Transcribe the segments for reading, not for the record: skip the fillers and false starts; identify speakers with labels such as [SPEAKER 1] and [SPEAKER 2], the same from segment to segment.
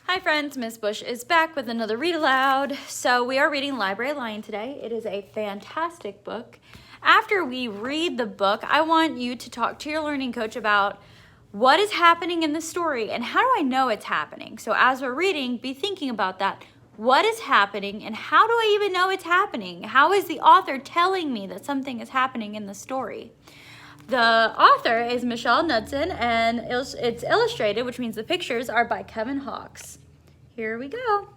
[SPEAKER 1] Hi friends, Miss Bush is back with another read aloud. So we are reading Library Lion today. It is a fantastic book. After we read the book, I want you to talk to your learning coach about what is happening in the story and how do I know it's happening. So as we're reading, be thinking about that. What is happening and how do I even know it's happening? How is the author telling me that something is happening in the story? The author is Michelle Knudsen, and it's illustrated, which means the pictures are by Kevin Hawkes. Here we go.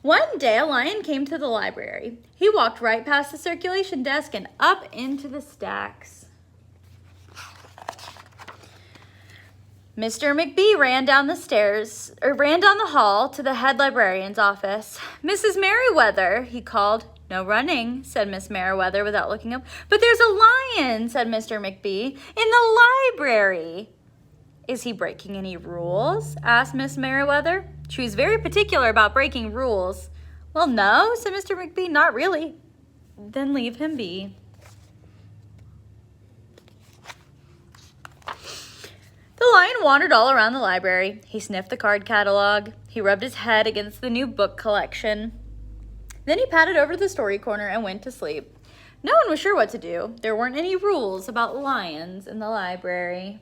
[SPEAKER 1] One day, a lion came to the library. He walked right past the circulation desk and up into the stacks. Mr. McBee ran down the hall to the head librarian's office. Mrs. Merriweather, he called. No running, said Miss Merriweather without looking up. But there's a lion, said Mr. McBee, in the library. Is he breaking any rules? Asked Miss Merriweather. She was very particular about breaking rules. Well, no, said Mr. McBee, not really. Then leave him be. The lion wandered all around the library. He sniffed the card catalog. He rubbed his head against the new book collection. Then he padded over to the story corner and went to sleep. No one was sure what to do. There weren't any rules about lions in the library.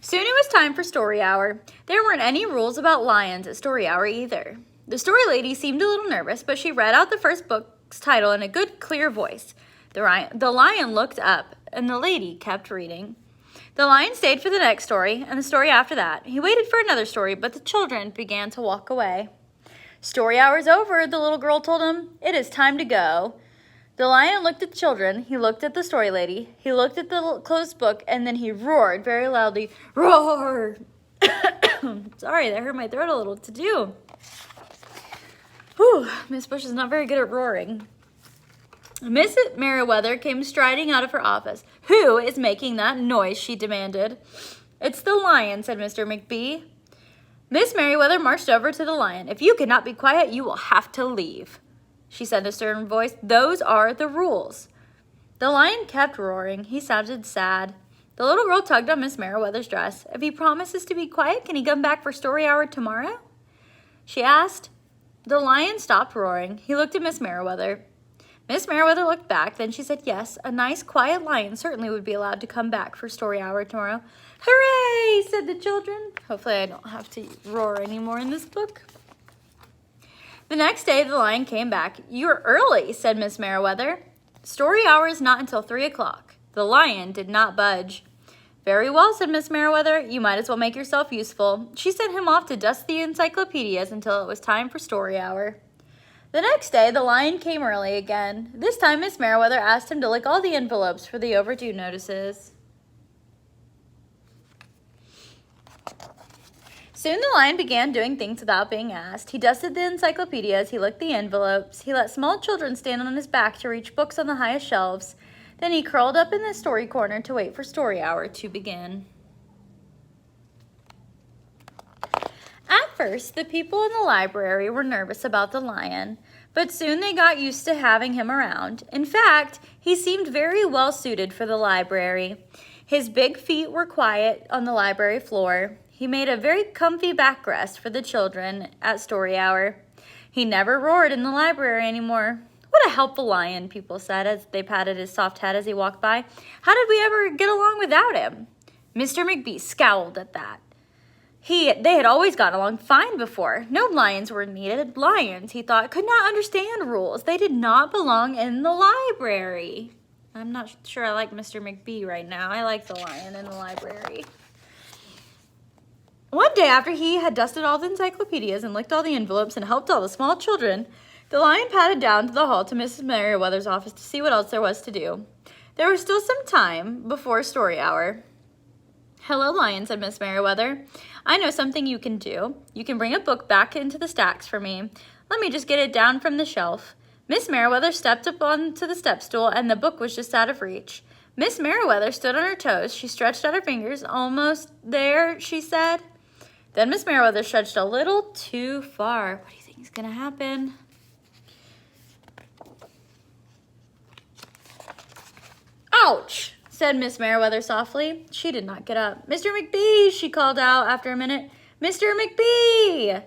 [SPEAKER 1] Soon it was time for story hour. There weren't any rules about lions at story hour either. The story lady seemed a little nervous, but she read out the first book's title in a good, clear voice. The lion looked up, and the lady kept reading. The lion stayed for the next story, and the story after that. He waited for another story, but the children began to walk away. Story hour's over, the little girl told him. It is time to go. The lion looked at the children. He looked at the story lady. He looked at the closed book, and then he roared very loudly. Roar! Sorry, that hurt my throat a little to do. Whew, Miss Bush is not very good at roaring. Miss Merriweather came striding out of her office. Who is making that noise? She demanded. It's the lion, said Mr. McBee. Miss Merriweather marched over to the lion. If you cannot be quiet, you will have to leave, she said in a stern voice. Those are the rules. The lion kept roaring. He sounded sad. The little girl tugged on Miss Merriweather's dress. If he promises to be quiet, can he come back for story hour tomorrow? She asked. The lion stopped roaring. He looked at Miss Merriweather. Miss Merriweather looked back. Then she said, yes, a nice, quiet lion certainly would be allowed to come back for story hour tomorrow. Hooray, said the children. Hopefully I don't have to roar anymore in this book. The next day, the lion came back. You're early, said Miss Merriweather. Story hour is not until 3 o'clock. The lion did not budge. Very well, said Miss Merriweather. You might as well make yourself useful. She sent him off to dust the encyclopedias until it was time for story hour. The next day, the lion came early again. This time, Miss Merriweather asked him to lick all the envelopes for the overdue notices. Soon the lion began doing things without being asked. He dusted the encyclopedias, he licked the envelopes, he let small children stand on his back to reach books on the highest shelves. Then he curled up in the story corner to wait for story hour to begin. At first, the people in the library were nervous about the lion, but soon they got used to having him around. In fact, he seemed very well suited for the library. His big feet were quiet on the library floor. He made a very comfy backrest for the children at story hour. He never roared in the library anymore. What a helpful lion, people said as they patted his soft head as he walked by. How did we ever get along without him? Mr. McBee scowled at that. They had always gotten along fine before. No lions were needed. Lions, he thought, could not understand rules. They did not belong in the library. I'm not sure I like Mr. McBee right now. I like the lion in the library. One day after he had dusted all the encyclopedias and licked all the envelopes and helped all the small children, the lion padded down to the hall to Mrs. Merriweather's office to see what else there was to do. There was still some time before story hour. Hello, lion, said Miss Merriweather. I know something you can do. You can bring a book back into the stacks for me. Let me just get it down from the shelf. Miss Merriweather stepped up onto the step stool, and the book was just out of reach. Miss Merriweather stood on her toes. She stretched out her fingers. Almost there, she said. Then Miss Merriweather stretched a little too far. What do you think is going to happen? Ouch, said Miss Merriweather softly. She did not get up. Mr. McBee, she called out after a minute. Mr. McBee!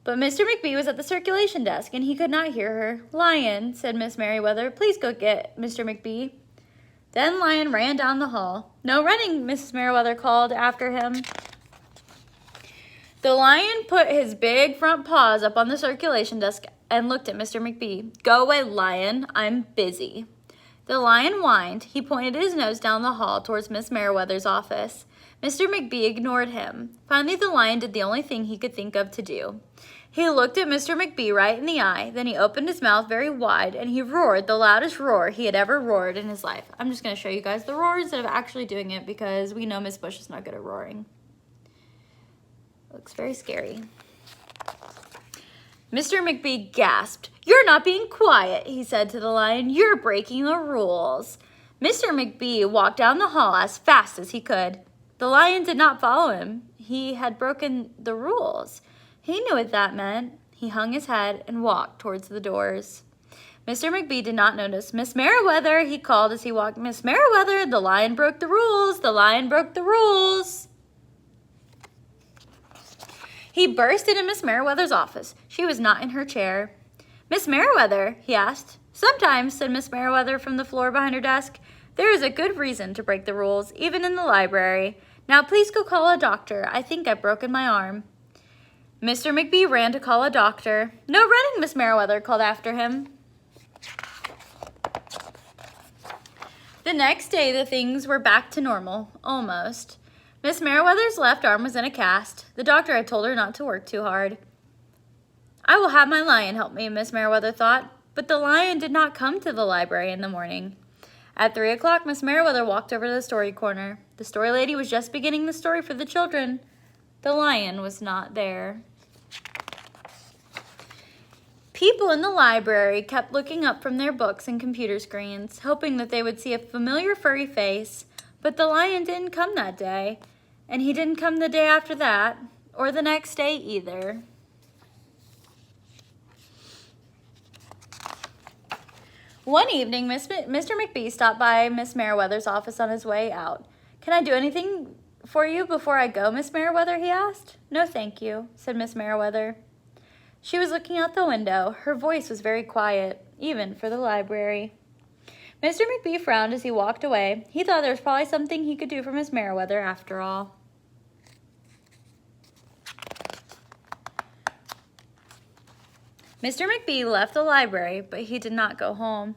[SPEAKER 1] But Mr. McBee was at the circulation desk, and he could not hear her. Lion, said Miss Merriweather, please go get Mr. McBee. Then Lion ran down the hall. No running, Mrs. Merriweather called after him. The Lion put his big front paws up on the circulation desk and looked at Mr. McBee. Go away, Lion. I'm busy. The Lion whined. He pointed his nose down the hall towards Miss Merriweather's office. Mr. McBee ignored him. Finally, the Lion did the only thing he could think of to do. He looked at Mr. McBee right in the eye, then he opened his mouth very wide, and he roared the loudest roar he had ever roared in his life. I'm just going to show you guys the roar instead of actually doing it because we know Miss Bush is not good at roaring. Looks very scary. Mr. McBee gasped. You're not being quiet, he said to the Lion. You're breaking the rules. Mr. McBee walked down the hall as fast as he could. The Lion did not follow him. He had broken the rules. He knew what that meant. He hung his head and walked towards the doors. Mr. McBee did not notice. Miss Merriweather, he called as he walked. Miss Merriweather, the Lion broke the rules. The Lion broke the rules. He burst into Miss Merriweather's office. She was not in her chair. Miss Merriweather, he asked. Sometimes, said Miss Merriweather from the floor behind her desk, there is a good reason to break the rules, even in the library. Now please go call a doctor. I think I've broken my arm. Mr. McBee ran to call a doctor. No running, Miss Merriweather called after him. The next day, the things were back to normal, almost. Miss Merriweather's left arm was in a cast. The doctor had told her not to work too hard. I will have my Lion help me, Miss Merriweather thought. But the Lion did not come to the library in the morning. At 3 o'clock, Miss Merriweather walked over to the story corner. The story lady was just beginning the story for the children. The Lion was not there. People in the library kept looking up from their books and computer screens, hoping that they would see a familiar furry face, but the Lion didn't come that day, and he didn't come the day after that, or the next day either. One evening, Mr. McBee stopped by Miss Merriweather's office on his way out. Can I do anything for you before I go, Miss Merriweather, he asked. No, thank you, said Miss Merriweather. She was looking out the window. Her voice was very quiet, even for the library. Mr. McBee frowned as he walked away. He thought there was probably something he could do for Miss Merriweather after all. Mr. McBee left the library, but he did not go home.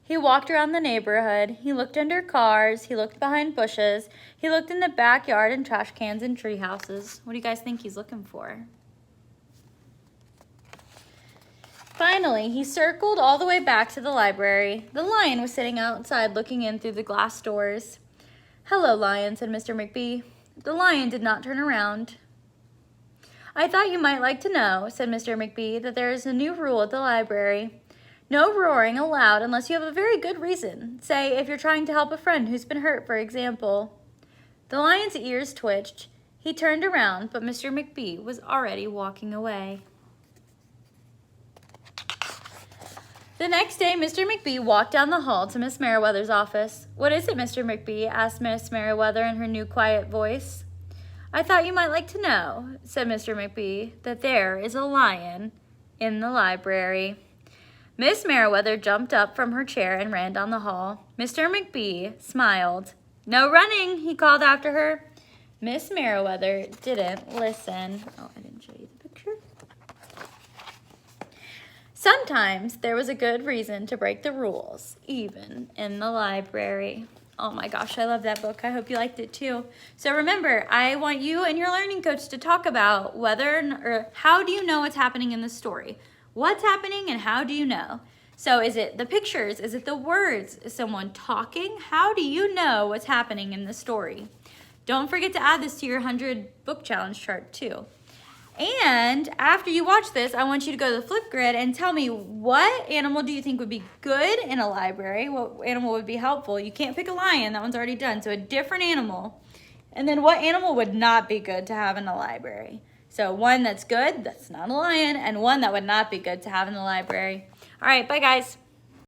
[SPEAKER 1] He walked around the neighborhood. He looked under cars. He looked behind bushes. He looked in the backyard and trash cans and tree houses. What do you guys think he's looking for? Finally, he circled all the way back to the library. The Lion was sitting outside looking in through the glass doors. Hello, Lion, said Mr. McBee. The Lion did not turn around. I thought you might like to know, said Mr. McBee, that there is a new rule at the library. No roaring allowed unless you have a very good reason. Say, if you're trying to help a friend who's been hurt, for example. The Lion's ears twitched. He turned around, but Mr. McBee was already walking away. The next day, Mr. McBee walked down the hall to Miss Merriweather's office. What is it, Mr. McBee? Asked Miss Merriweather in her new quiet voice. I thought you might like to know, said Mr. McBee, that there is a lion in the library. Miss Merriweather jumped up from her chair and ran down the hall. Mr. McBee smiled. No running, he called after her. Miss Merriweather didn't listen. Oh, I didn't show you the picture. Sometimes there was a good reason to break the rules, even in the library. Oh my gosh, I love that book. I hope you liked it too. So remember, I want you and your learning coach to talk about or how do you know what's happening in the story? What's happening and how do you know? So is it the pictures? Is it the words? Is someone talking? How do you know what's happening in the story? Don't forget to add this to your 100 book challenge chart too. And after you watch this, I want you to go to the flip grid and tell me what animal do you think would be good in a library? What animal would be helpful? You can't pick a lion. That one's already done. So a different animal. And then what animal would not be good to have in a library? So one that's good, that's not a lion, and one that would not be good to have in the library. All right, bye guys.